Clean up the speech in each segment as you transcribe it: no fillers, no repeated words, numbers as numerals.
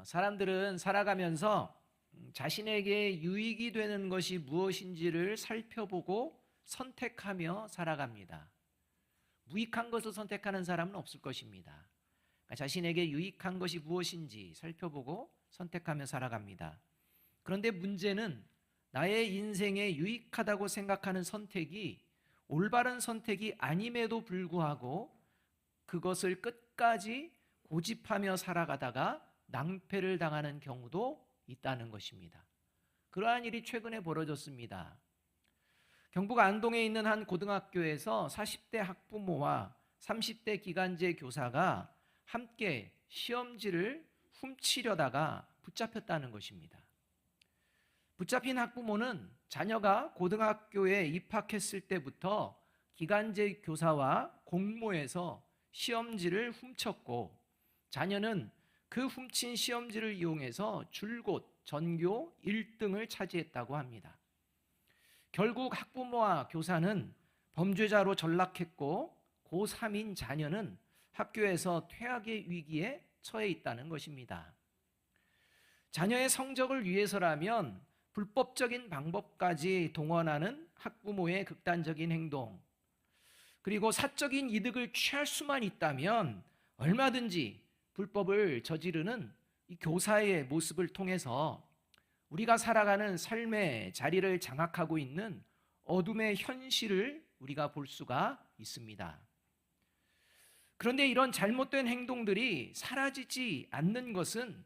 사람들은 살아가면서 자신에게 유익이 되는 것이 무엇인지를 살펴보고 선택하며 살아갑니다. 무익한 것을 선택하는 사람은 없을 것입니다. 그러니까 자신에게 유익한 것이 무엇인지 살펴보고 선택하며 살아갑니다. 그런데 문제는 나의 인생에 유익하다고 생각하는 선택이 올바른 선택이 아님에도 불구하고 그것을 끝까지 고집하며 살아가다가 낭패를 당하는 경우도 있다는 것입니다. 그러한 일이 최근에 벌어졌습니다. 경북 안동에 있는 한 고등학교에서 40대 학부모와 30대 기간제 교사가 함께 시험지를 훔치려다가 붙잡혔다는 것입니다. 붙잡힌 학부모는 자녀가 고등학교에 입학했을 때부터 기간제 교사와 공모해서 시험지를 훔쳤고, 자녀는 그 훔친 시험지를 이용해서 줄곧 전교 1등을 차지했다고 합니다. 결국 학부모와 교사는 범죄자로 전락했고, 고3인 자녀는 학교에서 퇴학의 위기에 처해 있다는 것입니다. 자녀의 성적을 위해서라면 불법적인 방법까지 동원하는 학부모의 극단적인 행동, 그리고 사적인 이득을 취할 수만 있다면 얼마든지 불법을 저지르는 이 교사의 모습을 통해서 우리가 살아가는 삶의 자리를 장악하고 있는 어둠의 현실을 우리가 볼 수가 있습니다. 그런데 이런 잘못된 행동들이 사라지지 않는 것은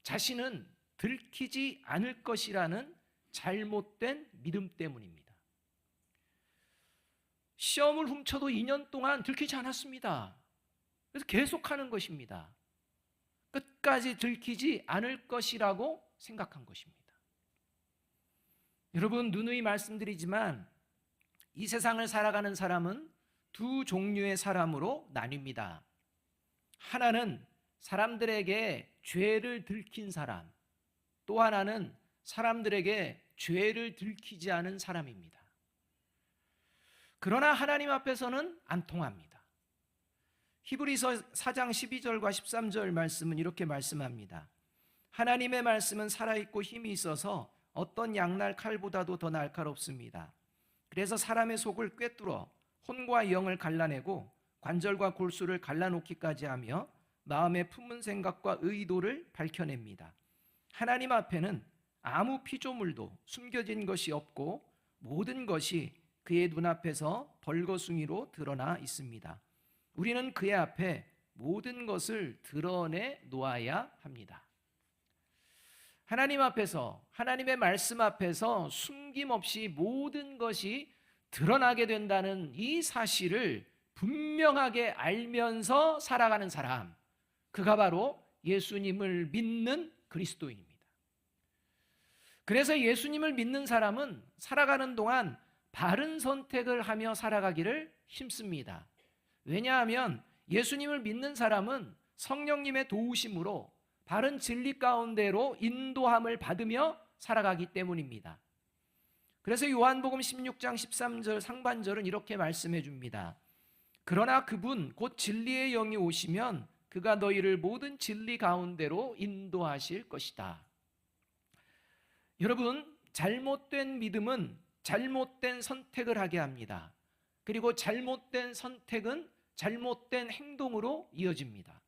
자신은 들키지 않을 것이라는 잘못된 믿음 때문입니다. 시험을 훔쳐도 2년 동안 들키지 않았습니다. 그래서 계속하는 것입니다. 끝까지 들키지 않을 것이라고 생각한 것입니다. 여러분, 누누이 말씀드리지만 이 세상을 살아가는 사람은 두 종류의 사람으로 나뉩니다. 하나는 사람들에게 죄를 들킨 사람, 또 하나는 사람들에게 죄를 들키지 않은 사람입니다. 그러나 하나님 앞에서는 안 통합니다. 히브리서 4장 12절과 13절 말씀은 이렇게 말씀합니다. 하나님의 말씀은 살아있고 힘이 있어서 어떤 양날 칼보다도 더 날카롭습니다. 그래서 사람의 속을 꿰뚫어 혼과 영을 갈라내고 관절과 골수를 갈라놓기까지 하며 마음의 품은 생각과 의도를 밝혀냅니다. 하나님 앞에는 아무 피조물도 숨겨진 것이 없고 모든 것이 그의 눈앞에서 벌거숭이로 드러나 있습니다. 우리는 그의 앞에 모든 것을 드러내 놓아야 합니다. 하나님 앞에서, 하나님의 말씀 앞에서 숨김없이 모든 것이 드러나게 된다는 이 사실을 분명하게 알면서 살아가는 사람, 그가 바로 예수님을 믿는 그리스도인입니다. 그래서 예수님을 믿는 사람은 살아가는 동안 바른 선택을 하며 살아가기를 힘씁니다. 왜냐하면 예수님을 믿는 사람은 성령님의 도우심으로 바른 진리 가운데로 인도함을 받으며 살아가기 때문입니다. 그래서 요한복음 16장 13절 상반절은 이렇게 말씀해 줍니다. 그러나 그분 곧 진리의 영이 오시면 그가 너희를 모든 진리 가운데로 인도하실 것이다. 여러분, 잘못된 믿음은 잘못된 선택을 하게 합니다. 그리고 잘못된 선택은 잘못된 행동으로 이어집니다.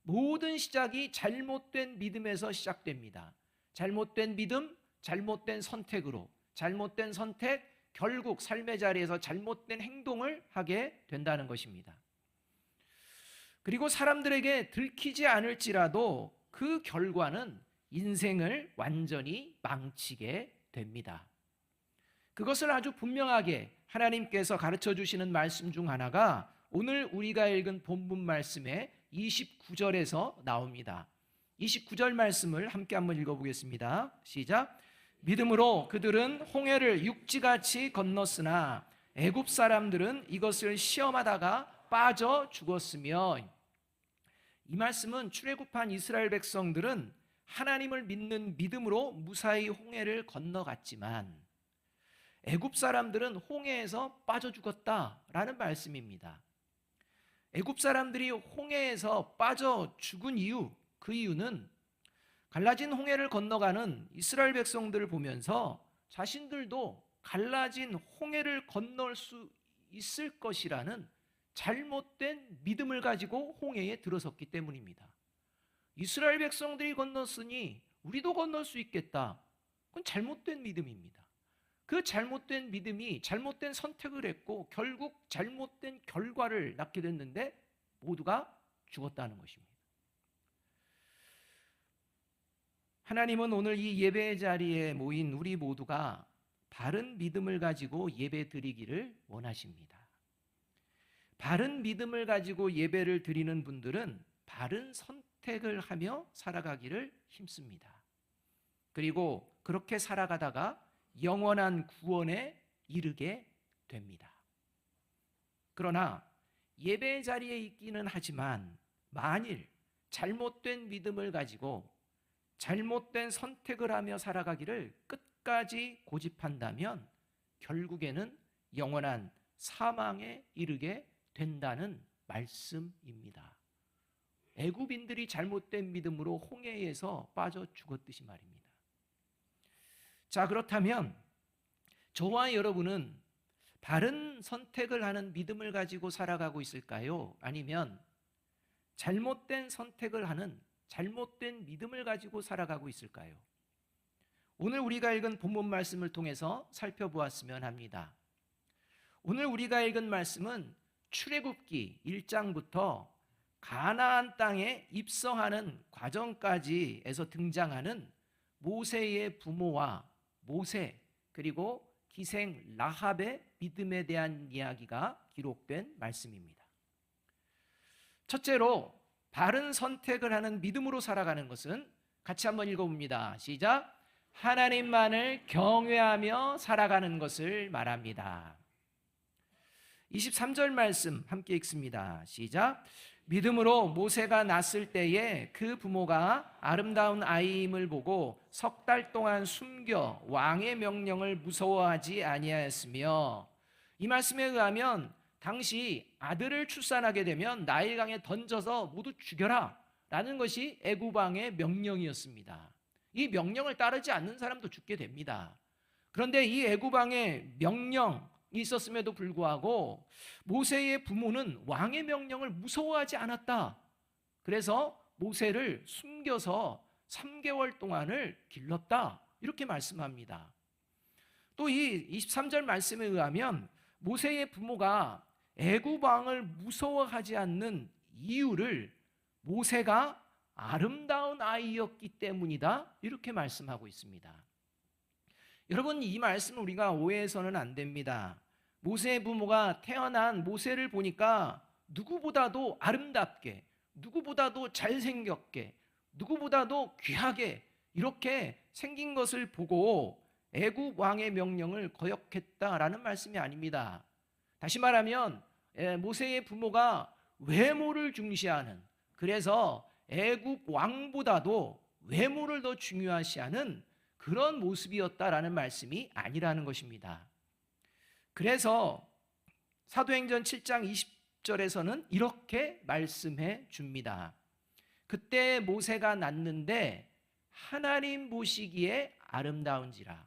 모든 시작이 잘못된 믿음에서 시작됩니다. 잘못된 믿음, 잘못된 선택으로, 잘못된 선택, 결국 삶의 자리에서 잘못된 행동을 하게 된다는 것입니다. 그리고 사람들에게 들키지 않을지라도 그 결과는 인생을 완전히 망치게 됩니다. 그것을 아주 분명하게 하나님께서 가르쳐 주시는 말씀 중 하나가 오늘 우리가 읽은 본문 말씀의 29절에서 나옵니다. 29절 말씀을 함께 한번 읽어보겠습니다. 시작. 믿음으로 그들은 홍해를 육지같이 건넜으나 애굽 사람들은 이것을 시험하다가 빠져 죽었으며, 이 말씀은 출애굽한 이스라엘 백성들은 하나님을 믿는 믿음으로 무사히 홍해를 건너갔지만 애굽 사람들은 홍해에서 빠져 죽었다라는 말씀입니다. 애굽 사람들이 홍해에서 빠져 죽은 이유, 그 이유는 갈라진 홍해를 건너가는 이스라엘 백성들을 보면서 자신들도 갈라진 홍해를 건널 수 있을 것이라는 잘못된 믿음을 가지고 홍해에 들어섰기 때문입니다. 이스라엘 백성들이 건넜으니 우리도 건널 수 있겠다. 그건 잘못된 믿음입니다. 그 잘못된 믿음이 잘못된 선택을 했고 결국 잘못된 결과를 낳게 됐는데 모두가 죽었다는 것입니다. 하나님은 오늘 이 예배 자리에 모인 우리 모두가 바른 믿음을 가지고 예배 드리기를 원하십니다. 바른 믿음을 가지고 예배를 드리는 분들은 바른 선택을 하며 살아가기를 힘씁니다. 그리고 그렇게 살아가다가 영원한 구원에 이르게 됩니다. 그러나 예배 자리에 있기는 하지만 만일 잘못된 믿음을 가지고 잘못된 선택을 하며 살아가기를 끝까지 고집한다면 결국에는 영원한 사망에 이르게 된다는 말씀입니다. 애굽인들이 잘못된 믿음으로 홍해에서 빠져 죽었듯이 말입니다. 자, 그렇다면 저와 여러분은 바른 선택을 하는 믿음을 가지고 살아가고 있을까요? 아니면 잘못된 선택을 하는 잘못된 믿음을 가지고 살아가고 있을까요? 오늘 우리가 읽은 본문 말씀을 통해서 살펴보았으면 합니다. 오늘 우리가 읽은 말씀은 출애굽기 1장부터 가나안 땅에 입성하는 과정까지에서 등장하는 모세의 부모와 모세 그리고 기생 라합의 믿음에 대한 이야기가 기록된 말씀입니다. 첫째로 바른 선택을 하는 믿음으로 살아가는 것은 같이 한번 읽어봅니다. 시작. 하나님만을 경외하며 살아가는 것을 말합니다. 23절 말씀 함께 읽습니다. 시작. 믿음으로 모세가 낳았을 때에 그 부모가 아름다운 아이임을 보고 석 달 동안 숨겨 왕의 명령을 무서워하지 아니하였으며, 이 말씀에 의하면 당시 아들을 출산하게 되면 나일강에 던져서 모두 죽여라 라는 것이 애굽 왕의 명령이었습니다. 이 명령을 따르지 않는 사람도 죽게 됩니다. 그런데 이 애굽 왕의 명령이 있었음에도 불구하고 모세의 부모는 왕의 명령을 무서워하지 않았다. 그래서 모세를 숨겨서 3개월 동안을 길렀다. 이렇게 말씀합니다. 또 이 23절 말씀에 의하면 모세의 부모가 애굽 왕을 무서워하지 않는 이유를 모세가 아름다운 아이였기 때문이다. 이렇게 말씀하고 있습니다. 여러분, 이 말씀을 우리가 오해해서는 안 됩니다. 모세의 부모가 태어난 모세를 보니까 누구보다도 아름답게, 누구보다도 잘생겼게, 누구보다도 귀하게 이렇게 생긴 것을 보고 애굽 왕의 명령을 거역했다라는 말씀이 아닙니다. 다시 말하면 모세의 부모가 외모를 중시하는, 그래서 애굽 왕보다도 외모를 더 중요시하는 그런 모습이었다라는 말씀이 아니라는 것입니다. 그래서 사도행전 7장 20절에서는 이렇게 말씀해 줍니다. 그때 모세가 낳는데 하나님 보시기에 아름다운지라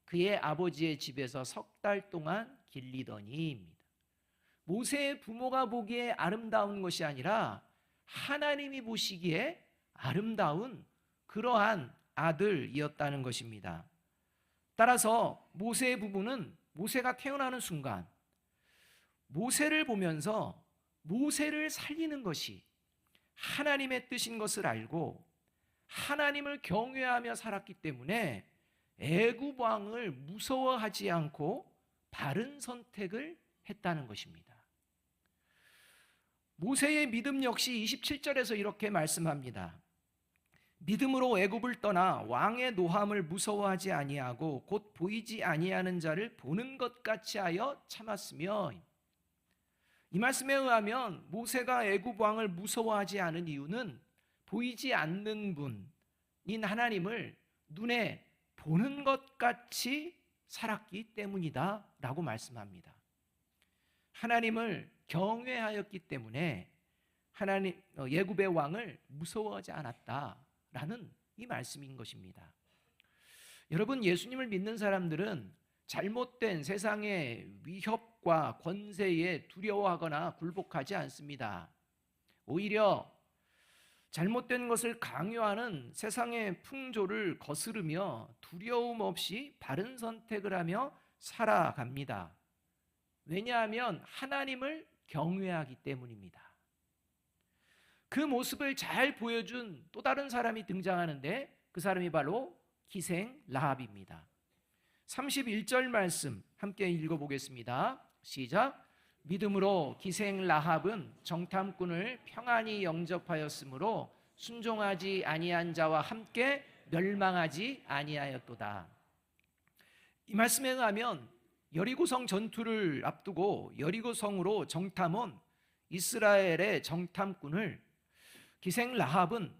그의 아버지의 집에서 석 달 동안 길리더니입니다. 모세의 부모가 보기에 아름다운 것이 아니라 하나님이 보시기에 아름다운 그러한 아들이었다는 것입니다. 따라서 모세의 부부는 모세가 태어나는 순간 모세를 보면서 모세를 살리는 것이 하나님의 뜻인 것을 알고 하나님을 경외하며 살았기 때문에 애굽 왕을 무서워하지 않고 바른 선택을 했다는 것입니다. 모세의 믿음 역시 27절에서 이렇게 말씀합니다. 믿음으로 애굽을 떠나 왕의 노함을 무서워하지 아니하고 곧 보이지 아니하는 자를 보는 것 같이 하여 참았으며, 이 말씀에 의하면 모세가 애굽 왕을 무서워하지 않은 이유는 보이지 않는 분인 하나님을 눈에 보는 것 같이 살았기 때문이다 라고 말씀합니다. 하나님을 경외하였기 때문에 애굽의 왕을 무서워하지 않았다라는 이 말씀인 것입니다. 여러분, 예수님을 믿는 사람들은 잘못된 세상의 위협과 권세에 두려워하거나 굴복하지 않습니다. 오히려 잘못된 것을 강요하는 세상의 풍조를 거스르며 두려움 없이 바른 선택을 하며 살아갑니다. 왜냐하면 하나님을 경외하기 때문입니다. 그 모습을 잘 보여준 또 다른 사람이 등장하는데 그 사람이 바로 기생 라합입니다. 31절 말씀 함께 읽어보겠습니다. 시작. 믿음으로 기생 라합은 정탐꾼을 평안히 영접하였으므로 순종하지 아니한 자와 함께 멸망하지 아니하였도다. 이 말씀에 의하면 여리고성 전투를 앞두고 여리고성으로 정탐 온 이스라엘의 정탐꾼을 기생 라합은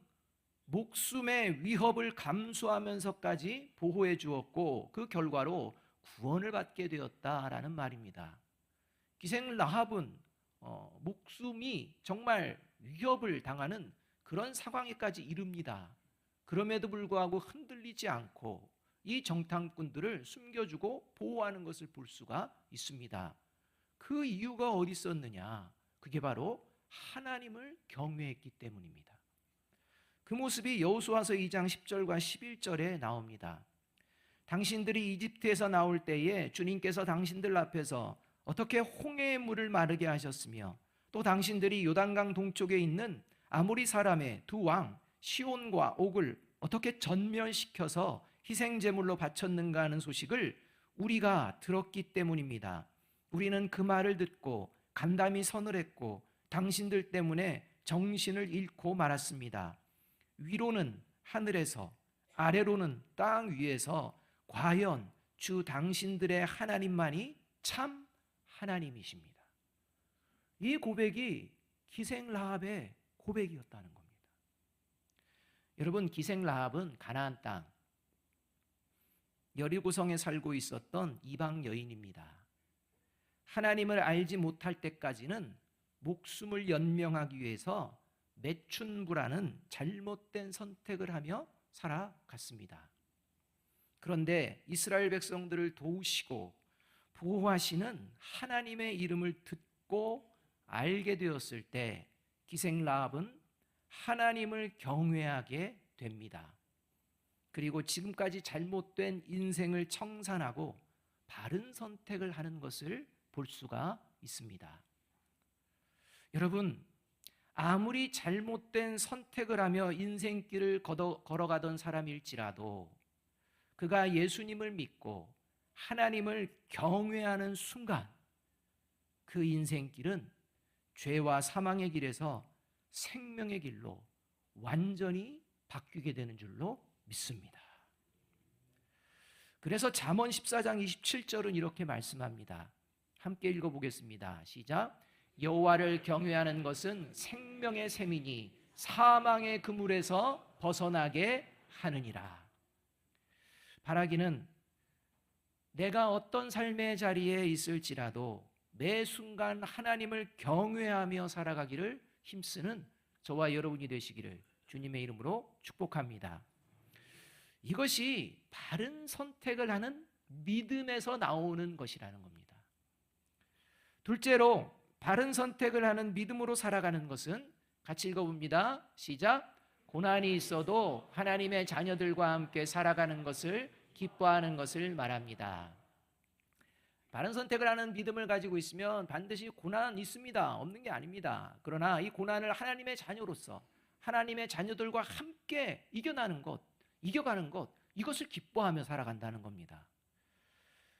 목숨의 위협을 감수하면서까지 보호해 주었고 그 결과로 구원을 받게 되었다라는 말입니다. 기생 라합은 목숨이 정말 위협을 당하는 그런 상황에까지 이릅니다. 그럼에도 불구하고 흔들리지 않고 이 정탐꾼들을 숨겨주고 보호하는 것을 볼 수가 있습니다. 그 이유가 어디 있었느냐? 그게 바로 하나님을 경외했기 때문입니다. 그 모습이 여호수아서 2장 10절과 11절에 나옵니다. 당신들이 이집트에서 나올 때에 주님께서 당신들 앞에서 어떻게 홍해의 물을 마르게 하셨으며 또 당신들이 요단강 동쪽에 있는 아모리 사람의 두 왕 시온과 옥을 어떻게 전멸시켜서 희생제물로 바쳤는가 하는 소식을 우리가 들었기 때문입니다. 우리는 그 말을 듣고 간담이 선을 했고 당신들 때문에 정신을 잃고 말았습니다. 위로는 하늘에서 아래로는 땅 위에서 과연 주 당신들의 하나님만이 참 하나님이십니다. 이 고백이 기생 라합의 고백이었다는 겁니다. 여러분, 기생 라합은 가나안 땅 여리고성에 살고 있었던 이방 여인입니다. 하나님을 알지 못할 때까지는 목숨을 연명하기 위해서 매춘부라는 잘못된 선택을 하며 살아갔습니다. 그런데 이스라엘 백성들을 도우시고 보호하시는 하나님의 이름을 듣고 알게 되었을 때 기생 라합은 하나님을 경외하게 됩니다. 그리고 지금까지 잘못된 인생을 청산하고 바른 선택을 하는 것을 볼 수가 있습니다. 여러분, 아무리 잘못된 선택을 하며 인생길을 걸어가던 사람일지라도 그가 예수님을 믿고 하나님을 경외하는 순간 그 인생길은 죄와 사망의 길에서 생명의 길로 완전히 바뀌게 되는 줄로 믿습니다. 그래서 잠언 14장 27절은 이렇게 말씀합니다. 함께 읽어보겠습니다. 시작. 여호와를 경외하는 것은 생명의 샘이니 사망의 그물에서 벗어나게 하느니라. 바라기는 내가 어떤 삶의 자리에 있을지라도 매 순간 하나님을 경외하며 살아가기를 힘쓰는 저와 여러분이 되시기를 주님의 이름으로 축복합니다. 이것이 바른 선택을 하는 믿음에서 나오는 것이라는 겁니다. 둘째로 바른 선택을 하는 믿음으로 살아가는 것은 같이 읽어봅니다. 시작. 고난이 있어도 하나님의 자녀들과 함께 살아가는 것을 기뻐하는 것을 말합니다. 바른 선택을 하는 믿음을 가지고 있으면 반드시 고난 있습니다. 없는 게 아닙니다. 그러나 이 고난을 하나님의 자녀로서 하나님의 자녀들과 함께 이겨가는 것, 이것을 기뻐하며 살아간다는 겁니다.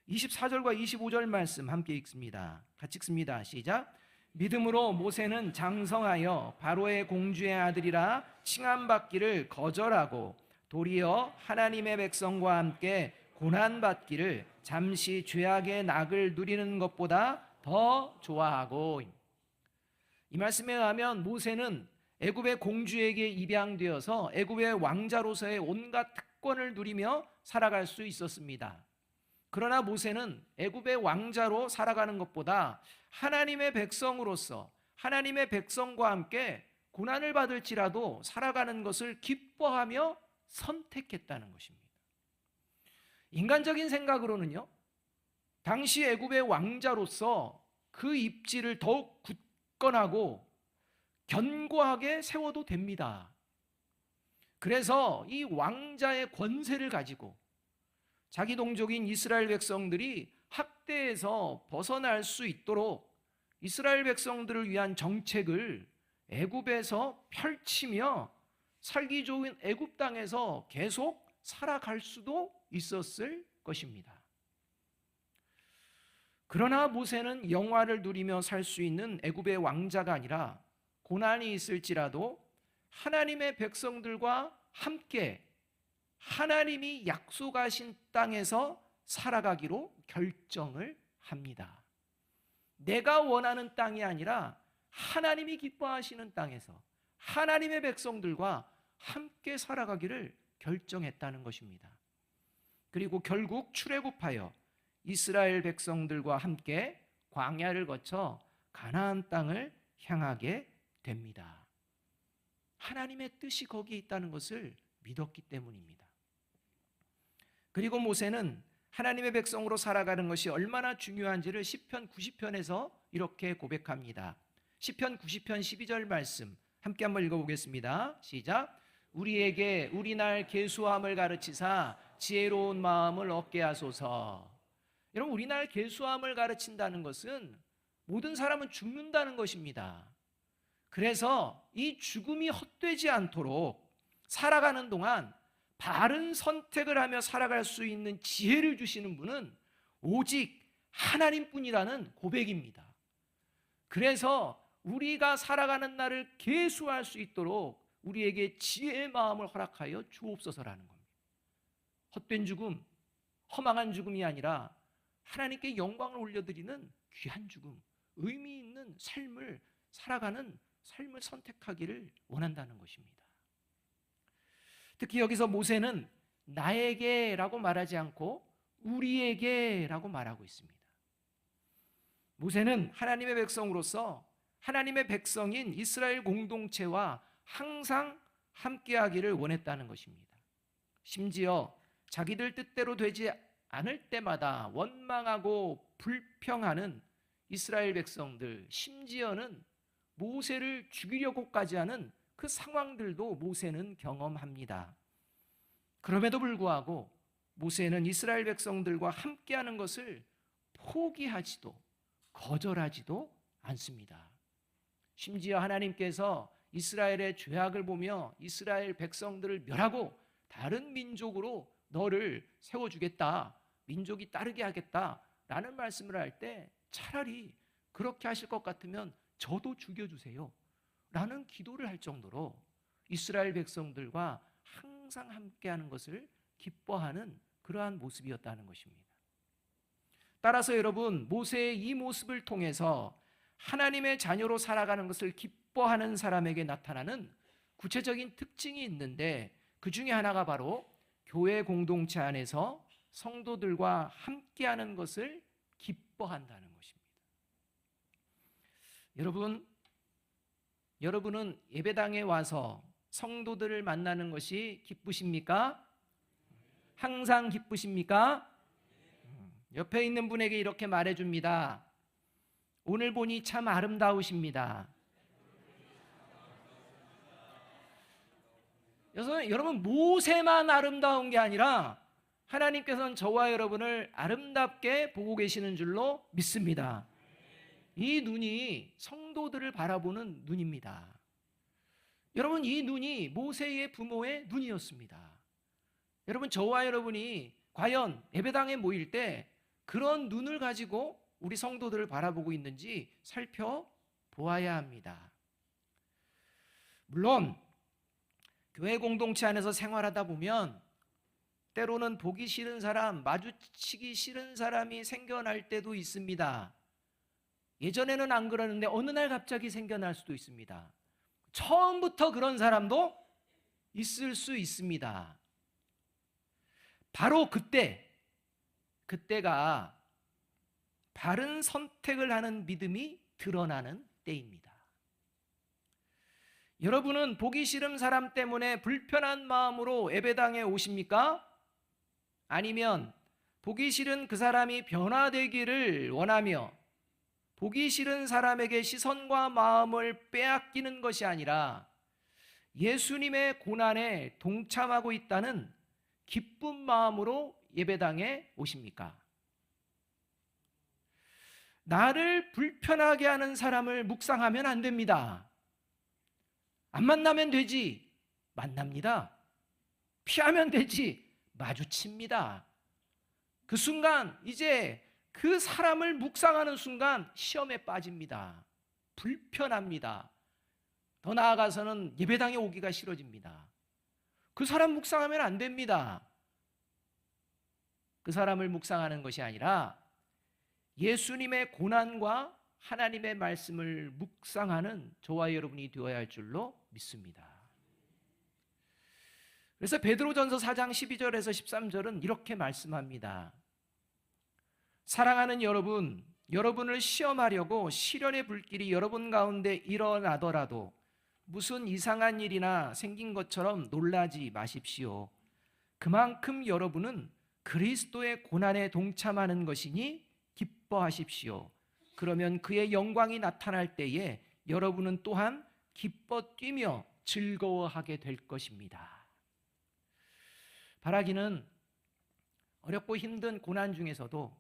24절과 25절 말씀 함께 읽습니다. 같이 읽습니다. 시작. 믿음으로 모세는 장성하여 바로의 공주의 아들이라 칭함받기를 거절하고 도리어 하나님의 백성과 함께 고난받기를 잠시 죄악의 낙을 누리는 것보다 더 좋아하고. 이 말씀에 의하면 모세는 애굽의 공주에게 입양되어서 애굽의 왕자로서의 온갖 특권을 누리며 살아갈 수 있었습니다. 그러나 모세는 애굽의 왕자로 살아가는 것보다 하나님의 백성으로서 하나님의 백성과 함께 고난을 받을지라도 살아가는 것을 기뻐하며 선택했다는 것입니다. 인간적인 생각으로는요, 당시 애굽의 왕자로서 그 입지를 더욱 굳건하고 견고하게 세워도 됩니다. 그래서 이 왕자의 권세를 가지고 자기 동족인 이스라엘 백성들이 학대에서 벗어날 수 있도록 이스라엘 백성들을 위한 정책을 애굽에서 펼치며 살기 좋은 애굽 땅에서 계속 살아갈 수도 있었을 것입니다. 그러나 모세는 영화를 누리며 살 수 있는 애굽의 왕자가 아니라 고난이 있을지라도 하나님의 백성들과 함께 하나님이 약속하신 땅에서 살아가기로 결정을 합니다. 내가 원하는 땅이 아니라 하나님이 기뻐하시는 땅에서 하나님의 백성들과 함께 살아가기를 결정했다는 것입니다. 그리고 결국 출애굽하여 이스라엘 백성들과 함께 광야를 거쳐 가나안 땅을 향하게 됩니다. 하나님의 뜻이 거기에 있다는 것을 믿었기 때문입니다. 그리고 모세는 하나님의 백성으로 살아가는 것이 얼마나 중요한지를 시편 90편에서 이렇게 고백합니다. 시편 90편 12절 말씀 함께 한번 읽어보겠습니다. 시작. 우리에게 우리 날 계수함을 가르치사 지혜로운 마음을 얻게 하소서. 여러분, 우리 날 계수함을 가르친다는 것은 모든 사람은 죽는다는 것입니다. 그래서 이 죽음이 헛되지 않도록 살아가는 동안 바른 선택을 하며 살아갈 수 있는 지혜를 주시는 분은 오직 하나님뿐이라는 고백입니다. 그래서 우리가 살아가는 날을 계수할 수 있도록 우리에게 지혜의 마음을 허락하여 주옵소서라는 겁니다. 헛된 죽음, 허망한 죽음이 아니라 하나님께 영광을 올려드리는 귀한 죽음, 의미 있는 삶을 살아가는 삶을 선택하기를 원한다는 것입니다. 특히 여기서 모세는 나에게라고 말하지 않고 우리에게라고 말하고 있습니다. 모세는 하나님의 백성으로서 하나님의 백성인 이스라엘 공동체와 항상 함께하기를 원했다는 것입니다. 심지어 자기들 뜻대로 되지 않을 때마다 원망하고 불평하는 이스라엘 백성들, 심지어는 모세를 죽이려고까지 하는 그 상황들도 모세는 경험합니다. 그럼에도 불구하고 모세는 이스라엘 백성들과 함께하는 것을 포기하지도 거절하지도 않습니다. 심지어 하나님께서 이스라엘의 죄악을 보며 이스라엘 백성들을 멸하고 다른 민족으로 너를 세워주겠다, 민족이 따르게 하겠다라는 말씀을 할 때 차라리 그렇게 하실 것 같으면 저도 죽여주세요 라는 기도를 할 정도로 이스라엘 백성들과 항상 함께하는 것을 기뻐하는 그러한 모습이었다는 것입니다. 따라서 여러분, 모세의 이 모습을 통해서 하나님의 자녀로 살아가는 것을 기뻐하는 사람에게 나타나는 구체적인 특징이 있는데 그 중에 하나가 바로 교회 공동체 안에서 성도들과 함께하는 것을 기뻐한다는 것입니다. 여러분은 예배당에 와서 성도들을 만나는 것이 기쁘십니까? 항상 기쁘십니까? 옆에 있는 분에게 이렇게 말해줍니다. 오늘 보니 참 아름다우십니다. 그래서 여러분, 모세만 아름다운 게 아니라 하나님께서는 저와 여러분을 아름답게 보고 계시는 줄로 믿습니다. 이 눈이 성도들을 바라보는 눈입니다. 여러분, 이 눈이 모세의 부모의 눈이었습니다. 여러분, 저와 여러분이 과연 예배당에 모일 때 그런 눈을 가지고 우리 성도들을 바라보고 있는지 살펴보아야 합니다. 물론 교회 공동체 안에서 생활하다 보면 때로는 보기 싫은 사람, 마주치기 싫은 사람이 생겨날 때도 있습니다. 예전에는 안 그러는데 어느 날 갑자기 생겨날 수도 있습니다. 처음부터 그런 사람도 있을 수 있습니다. 바로 그때가 바른 선택을 하는 믿음이 드러나는 때입니다. 여러분은 보기 싫은 사람 때문에 불편한 마음으로 예배당에 오십니까? 아니면 보기 싫은 그 사람이 변화되기를 원하며 보기 싫은 사람에게 시선과 마음을 빼앗기는 것이 아니라 예수님의 고난에 동참하고 있다는 기쁜 마음으로 예배당에 오십니까? 나를 불편하게 하는 사람을 묵상하면 안 됩니다. 안 만나면 되지, 만납니다. 피하면 되지, 마주칩니다. 그 순간 이제 그 사람을 묵상하는 순간 시험에 빠집니다. 불편합니다. 더 나아가서는 예배당에 오기가 싫어집니다. 그 사람 묵상하면 안 됩니다. 그 사람을 묵상하는 것이 아니라 예수님의 고난과 하나님의 말씀을 묵상하는 저와 여러분이 되어야 할 줄로 믿습니다. 그래서 베드로전서 4장 12절에서 13절은 이렇게 말씀합니다. 사랑하는 여러분, 여러분을 시험하려고 시련의 불길이 여러분 가운데 일어나더라도 무슨 이상한 일이나 생긴 것처럼 놀라지 마십시오. 그만큼 여러분은 그리스도의 고난에 동참하는 것이니 기뻐하십시오. 그러면 그의 영광이 나타날 때에 여러분은 또한 기뻐 뛰며 즐거워하게 될 것입니다. 바라기는 어렵고 힘든 고난 중에서도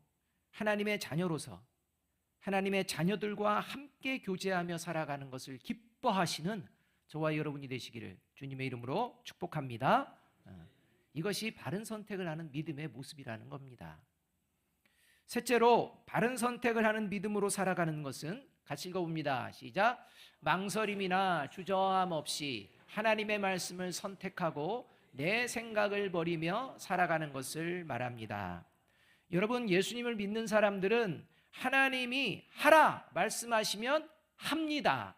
하나님의 자녀로서 하나님의 자녀들과 함께 교제하며 살아가는 것을 기뻐하시는 저와 여러분이 되시기를 주님의 이름으로 축복합니다. 이것이 바른 선택을 하는 믿음의 모습이라는 겁니다. 셋째로 바른 선택을 하는 믿음으로 살아가는 것은 같이 읽어봅니다. 시작. 망설임이나 주저함 없이 하나님의 말씀을 선택하고 내 생각을 버리며 살아가는 것을 말합니다. 여러분, 예수님을 믿는 사람들은 하나님이 하라 말씀하시면 합니다.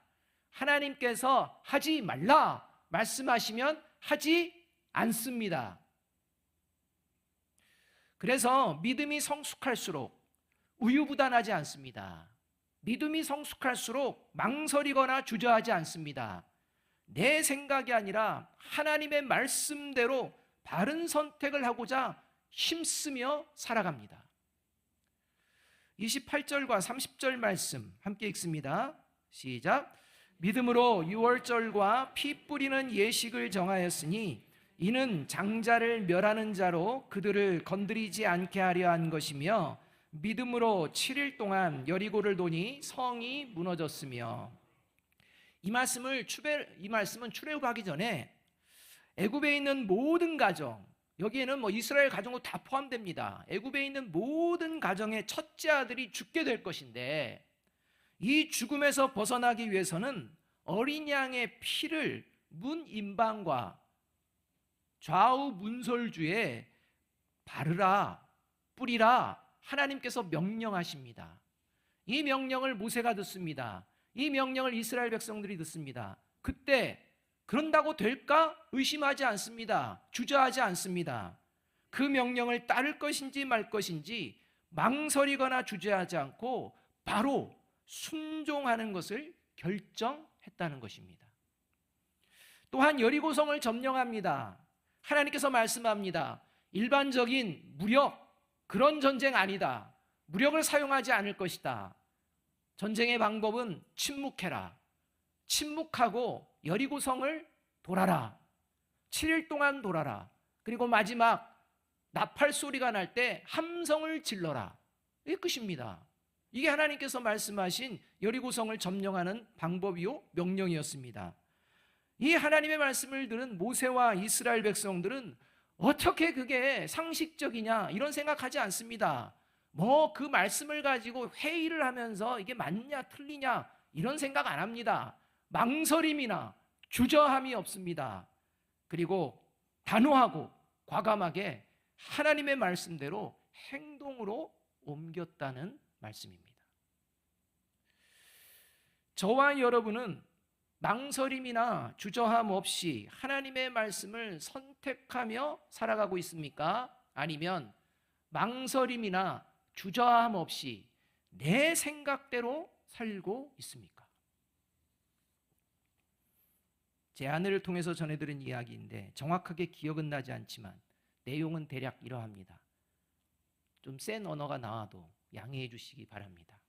하나님께서 하지 말라 말씀하시면 하지 않습니다. 그래서 믿음이 성숙할수록 우유부단하지 않습니다. 믿음이 성숙할수록 망설이거나 주저하지 않습니다. 내 생각이 아니라 하나님의 말씀대로 바른 선택을 하고자 힘쓰며 살아갑니다. 28절과 30절 말씀 함께 읽습니다. 시작. 믿음으로 유월절과 피 뿌리는 예식을 정하였으니 이는 장자를 멸하는 자로 그들을 건드리지 않게 하려 한 것이며 믿음으로 7일 동안 여리고를 도니 성이 무너졌으며. 이 말씀은 출애굽하기 전에 애굽에 있는 모든 가정, 여기에는 이스라엘 가정도 다 포함됩니다. 애굽에 있는 모든 가정의 첫째 아들이 죽게 될 것인데 이 죽음에서 벗어나기 위해서는 어린 양의 피를 문 임방과 좌우 문설주에 바르라, 뿌리라 하나님께서 명령하십니다. 이 명령을 모세가 듣습니다. 이 명령을 이스라엘 백성들이 듣습니다. 그때 그런다고 될까? 의심하지 않습니다. 주저하지 않습니다. 그 명령을 따를 것인지 말 것인지 망설이거나 주저하지 않고 바로 순종하는 것을 결정했다는 것입니다. 또한 여리고성을 점령합니다. 하나님께서 말씀합니다. 일반적인 무력, 그런 전쟁 아니다. 무력을 사용하지 않을 것이다. 전쟁의 방법은 침묵해라. 침묵하고 여리고성을 돌아라. 7일 동안 돌아라. 그리고 마지막 나팔 소리가 날 때 함성을 질러라. 이게 끝입니다. 이게 하나님께서 말씀하신 여리고성을 점령하는 방법이요 명령이었습니다. 이 하나님의 말씀을 들은 모세와 이스라엘 백성들은 어떻게 그게 상식적이냐 이런 생각하지 않습니다. 그 말씀을 가지고 회의를 하면서 이게 맞냐 틀리냐 이런 생각 안 합니다. 망설임이나 주저함이 없습니다. 그리고 단호하고 과감하게 하나님의 말씀대로 행동으로 옮겼다는 말씀입니다. 저와 여러분은 망설임이나 주저함 없이 하나님의 말씀을 선택하며 살아가고 있습니까? 아니면 망설임이나 주저함 없이 내 생각대로 살고 있습니까? 제 아내를 통해서 전해들은 이야기인데 정확하게 기억은 나지 않지만 내용은 대략 이러합니다. 좀 센 언어가 나와도 양해해 주시기 바랍니다.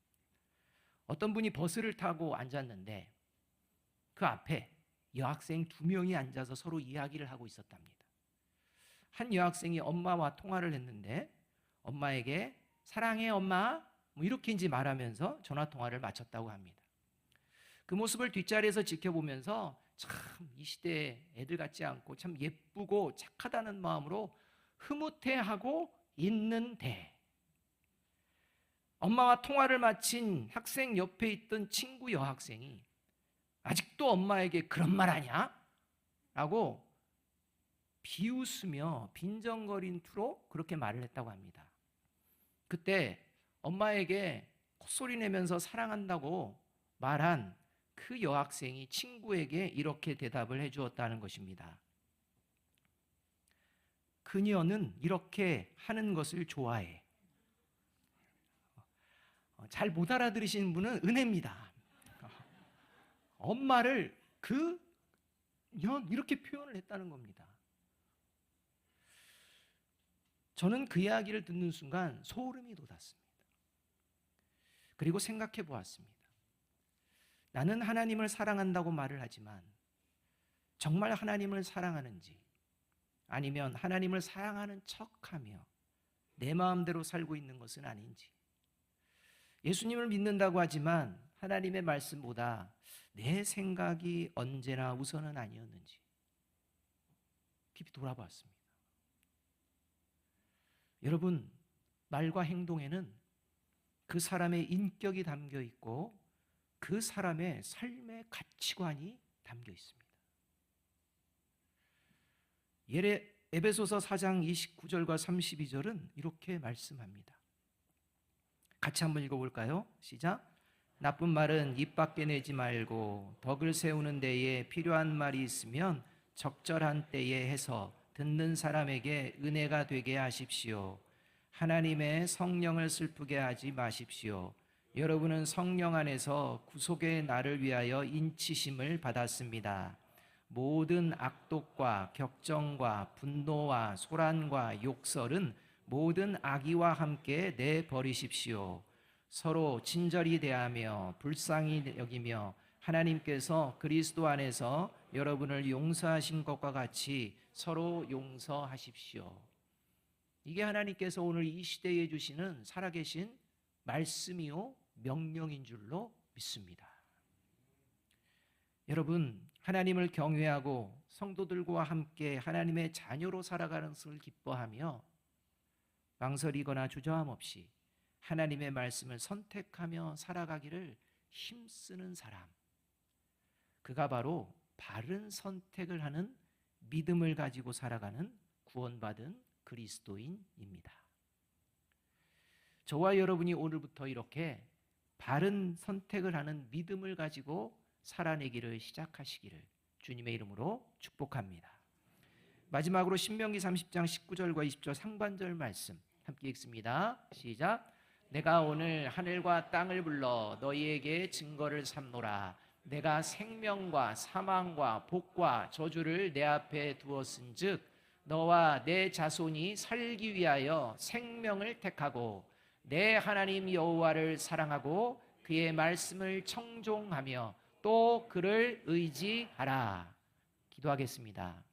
어떤 분이 버스를 타고 앉았는데 그 앞에 여학생 2명이 앉아서 서로 이야기를 하고 있었답니다. 한 여학생이 엄마와 통화를 했는데 엄마에게 사랑해 엄마 뭐 이렇게인지 말하면서 전화 통화를 마쳤다고 합니다. 그 모습을 뒷자리에서 지켜보면서 참 이 시대의 애들 같지 않고 참 예쁘고 착하다는 마음으로 흐뭇해하고 있는데 엄마와 통화를 마친 학생 옆에 있던 친구 여학생이 아직도 엄마에게 그런 말 하냐? 라고 비웃으며 빈정거린 투로 그렇게 말을 했다고 합니다. 그때 엄마에게 콧소리 내면서 사랑한다고 말한 그 여학생이 친구에게 이렇게 대답을 해주었다는 것입니다. 그녀는 이렇게 하는 것을 좋아해. 잘 못 알아들으시는 분은 은혜입니다. 엄마를 이렇게 표현을 했다는 겁니다. 저는 그 이야기를 듣는 순간 소름이 돋았습니다. 그리고 생각해 보았습니다. 나는 하나님을 사랑한다고 말을 하지만 정말 하나님을 사랑하는지 아니면 하나님을 사랑하는 척하며 내 마음대로 살고 있는 것은 아닌지, 예수님을 믿는다고 하지만 하나님의 말씀보다 내 생각이 언제나 우선은 아니었는지 깊이 돌아봤습니다. 여러분, 말과 행동에는 그 사람의 인격이 담겨 있고 그 사람의 삶의 가치관이 담겨 있습니다. 에베소서 4장 29절과 32절은 이렇게 말씀합니다. 같이 한번 읽어볼까요? 시작. 나쁜 말은 입 밖에 내지 말고 덕을 세우는 데에 필요한 말이 있으면 적절한 때에 해서 듣는 사람에게 은혜가 되게 하십시오. 하나님의 성령을 슬프게 하지 마십시오. 여러분은 성령 안에서 구속의 날을 위하여 인치심을 받았습니다. 모든 악독과 격정과 분노와 소란과 욕설은 모든 악의와 함께 내버리십시오. 서로 친절히 대하며 불쌍히 여기며 하나님께서 그리스도 안에서 여러분을 용서하신 것과 같이 서로 용서하십시오. 이게 하나님께서 오늘 이 시대에 주시는 살아계신 말씀이요 명령인 줄로 믿습니다. 여러분, 하나님을 경외하고 성도들과 함께 하나님의 자녀로 살아가는 것을 기뻐하며 망설이거나 주저함 없이 하나님의 말씀을 선택하며 살아가기를 힘쓰는 사람, 그가 바로 바른 선택을 하는 믿음을 가지고 살아가는 구원받은 그리스도인입니다. 저와 여러분이 오늘부터 이렇게 바른 선택을 하는 믿음을 가지고 살아내기를 시작하시기를 주님의 이름으로 축복합니다. 마지막으로 신명기 30장 19절과 20절 상반절 말씀 함께 읽습니다. 시작. 내가 오늘 하늘과 땅을 불러 너희에게 증거를 삼노라. 내가 생명과 사망과 복과 저주를 내 앞에 두었은즉 너와 내 자손이 살기 위하여 생명을 택하고 내 하나님 여호와를 사랑하고 그의 말씀을 청종하며 또 그를 의지하라. 기도하겠습니다.